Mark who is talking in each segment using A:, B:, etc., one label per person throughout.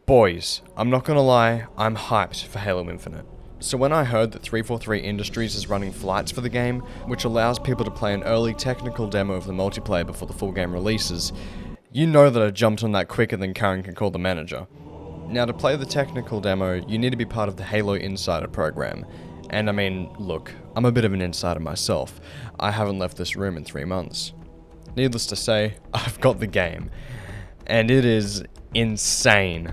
A: Boys, I'm not gonna lie, I'm hyped for Halo Infinite. So when I heard that 343 Industries is running flights for the game, which allows people to play an early technical demo of the multiplayer before the full game releases, you know that I jumped on that quicker than Karen can call the manager. Now to play the technical demo, you need to be part of the Halo Insider program. And I mean, look, I'm a bit of an insider myself. I haven't left this room in 3 months. Needless to say, I've got the game. And it is insane.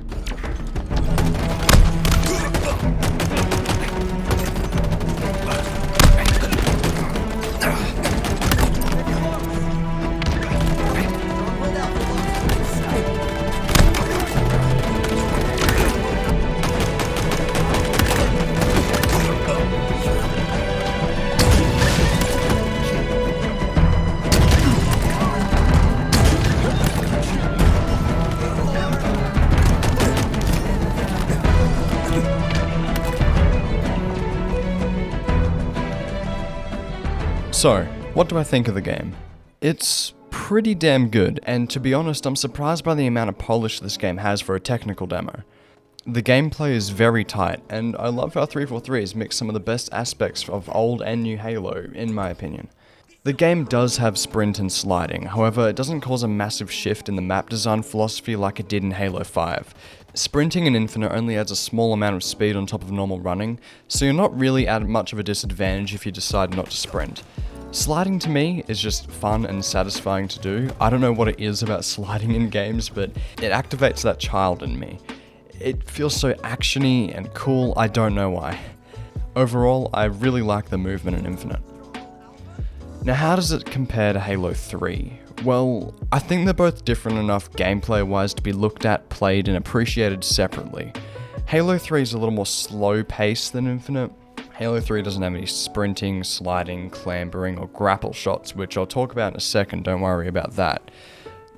A: So, what do I think of the game? It's pretty damn good, and to be honest, I'm surprised by the amount of polish this game has for a technical demo. The gameplay is very tight, and I love how 343 has mixed some of the best aspects of old and new Halo, in my opinion. The game does have sprint and sliding, however, it doesn't cause a massive shift in the map design philosophy like it did in Halo 5. Sprinting in Infinite only adds a small amount of speed on top of normal running, so you're not really at much of a disadvantage if you decide not to sprint. Sliding to me is just fun and satisfying to do. I don't know what it is about sliding in games, but it activates that child in me. It feels so actiony and cool, I don't know why. Overall, I really like the movement in Infinite. Now how does it compare to Halo 3? Well, I think they're both different enough gameplay-wise to be looked at, played, and appreciated separately. Halo 3 is a little more slow-paced than Infinite. Halo 3 doesn't have any sprinting, sliding, clambering, or grapple shots, which I'll talk about in a second, don't worry about that.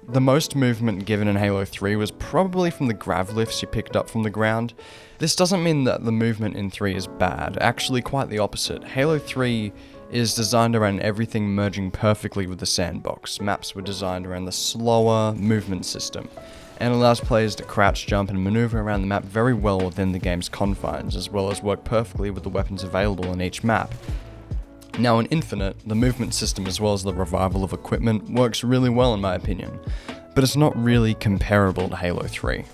A: The most movement given in Halo 3 was probably from the grav lifts you picked up from the ground. This doesn't mean that the movement in 3 is bad, actually quite the opposite. Halo 3 is designed around everything merging perfectly with the sandbox. Maps were designed around the slower movement system, and allows players to crouch, jump, and maneuver around the map very well within the game's confines, as well as work perfectly with the weapons available in each map. Now in Infinite, the movement system as well as the revival of equipment works really well in my opinion, but it's not really comparable to Halo 3.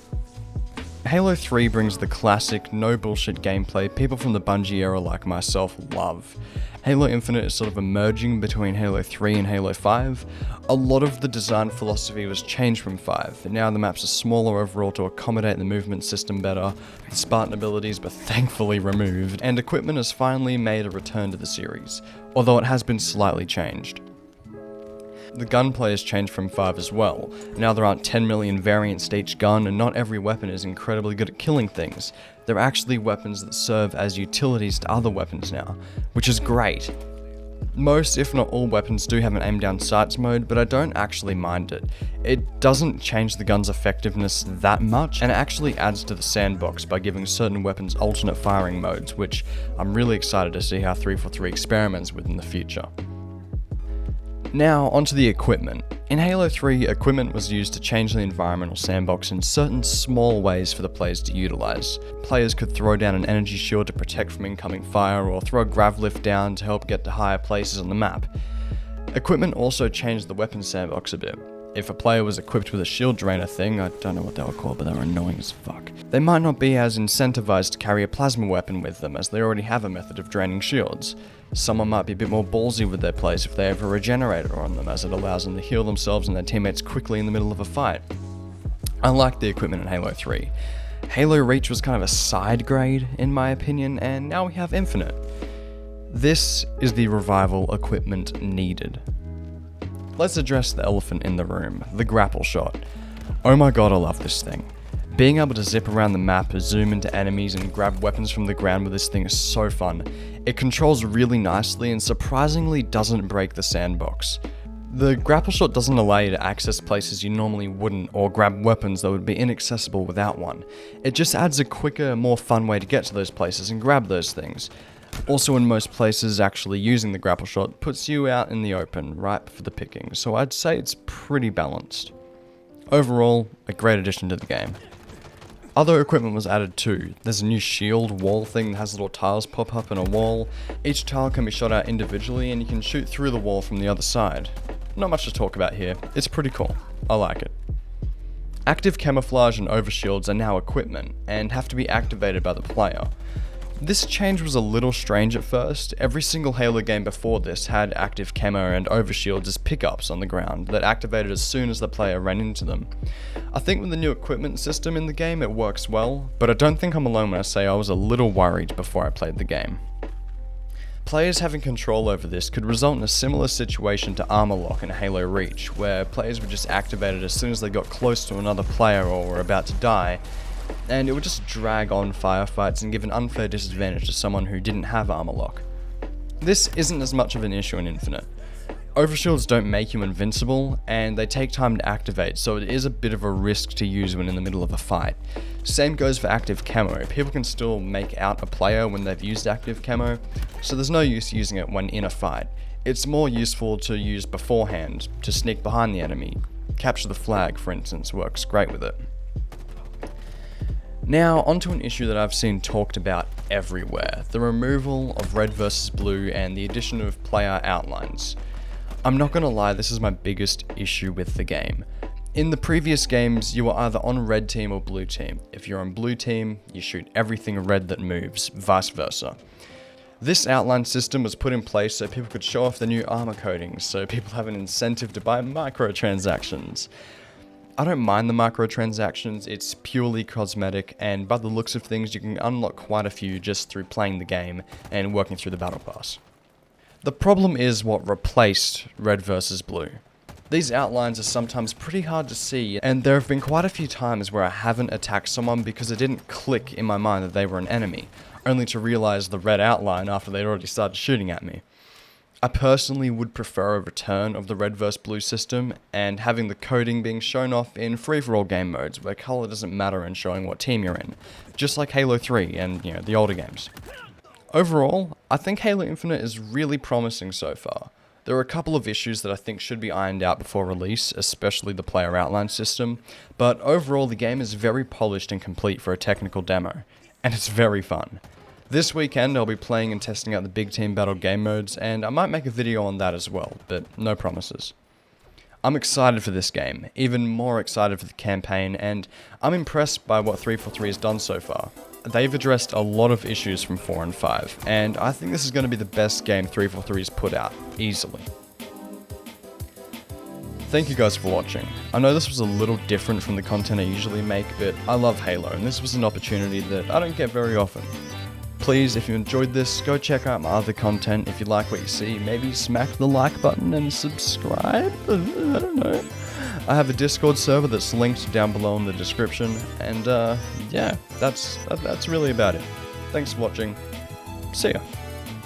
A: Halo 3 brings the classic, no bullshit gameplay people from the Bungie era like myself love. Halo Infinite is sort of a merging between Halo 3 and Halo 5. A lot of the design philosophy was changed from 5, and now the maps are smaller overall to accommodate the movement system better, the Spartan abilities were thankfully removed, and equipment has finally made a return to the series, although it has been slightly changed. The gunplay has changed from 5 as well. Now there aren't 10 million variants to each gun, and not every weapon is incredibly good at killing things. There are actually weapons that serve as utilities to other weapons now, which is great. Most, if not all, weapons do have an aim down sights mode, but I don't actually mind it. It doesn't change the gun's effectiveness that much, and it actually adds to the sandbox by giving certain weapons alternate firing modes, which I'm really excited to see how 343 experiments with in the future. Now, onto the equipment. In Halo 3, equipment was used to change the environmental sandbox in certain small ways for the players to utilize. Players could throw down an energy shield to protect from incoming fire, or throw a grav lift down to help get to higher places on the map. Equipment also changed the weapon sandbox a bit. If a player was equipped with a shield drainer thing, I don't know what they were called, but they were annoying as fuck, they might not be as incentivized to carry a plasma weapon with them, as they already have a method of draining shields. Someone might be a bit more ballsy with their plays if they have a regenerator on them, as it allows them to heal themselves and their teammates quickly in the middle of a fight. I like the equipment in Halo 3. Halo Reach was kind of a side grade, in my opinion, and now we have Infinite. This is the revival equipment needed. Let's address the elephant in the room, the grapple shot. Oh my god, I love this thing. Being able to zip around the map, zoom into enemies, and grab weapons from the ground with this thing is so fun. It controls really nicely and surprisingly doesn't break the sandbox. The grapple shot doesn't allow you to access places you normally wouldn't, or grab weapons that would be inaccessible without one. It just adds a quicker, more fun way to get to those places and grab those things. Also, in most places, actually using the grapple shot puts you out in the open, ripe for the picking, so I'd say it's pretty balanced. Overall, a great addition to the game. Other equipment was added too. There's a new shield wall thing that has little tiles pop up in a wall. Each tile can be shot out individually and you can shoot through the wall from the other side. Not much to talk about here. It's pretty cool. I like it. Active Camouflage and Overshields are now equipment and have to be activated by the player. This change was a little strange at first. Every single Halo game before this had active camo and overshields as pickups on the ground that activated as soon as the player ran into them. I think with the new equipment system in the game it works well, but I don't think I'm alone when I say I was a little worried before I played the game. Players having control over this could result in a similar situation to Armor Lock in Halo Reach, where players were just activated as soon as they got close to another player or were about to die, and it would just drag on firefights and give an unfair disadvantage to someone who didn't have Armor Lock. This isn't as much of an issue in Infinite. Overshields don't make you invincible, and they take time to activate, so it is a bit of a risk to use when in the middle of a fight. Same goes for active camo. People can still make out a player when they've used active camo, so there's no use using it when in a fight. It's more useful to use beforehand, to sneak behind the enemy. Capture the flag, for instance, works great with it. Now, onto an issue that I've seen talked about everywhere, the removal of red versus blue and the addition of player outlines. I'm not gonna lie, this is my biggest issue with the game. In the previous games, you were either on red team or blue team. If you're on blue team, you shoot everything red that moves, vice versa. This outline system was put in place so people could show off the new armor coatings, so people have an incentive to buy microtransactions. I don't mind the microtransactions, it's purely cosmetic, and by the looks of things you can unlock quite a few just through playing the game and working through the battle pass. The problem is what replaced red versus blue. These outlines are sometimes pretty hard to see, and there have been quite a few times where I haven't attacked someone because it didn't click in my mind that they were an enemy, only to realize the red outline after they'd already started shooting at me. I personally would prefer a return of the red vs blue system, and having the coding being shown off in free-for-all game modes where colour doesn't matter in showing what team you're in, just like Halo 3 and, the older games. Overall, I think Halo Infinite is really promising so far. There are a couple of issues that I think should be ironed out before release, especially the player outline system, but overall the game is very polished and complete for a technical demo, and it's very fun. This weekend I'll be playing and testing out the big team battle game modes, and I might make a video on that as well, but no promises. I'm excited for this game, even more excited for the campaign, and I'm impressed by what 343 has done so far. They've addressed a lot of issues from 4 and 5, and I think this is going to be the best game 343's put out, easily. Thank you guys for watching. I know this was a little different from the content I usually make, but I love Halo, and this was an opportunity that I don't get very often. Please, if you enjoyed this, go check out my other content. If you like what you see, maybe smack the like button and subscribe? I don't know. I have a Discord server that's linked down below in the description, and yeah, that's really about it. Thanks for watching. See ya.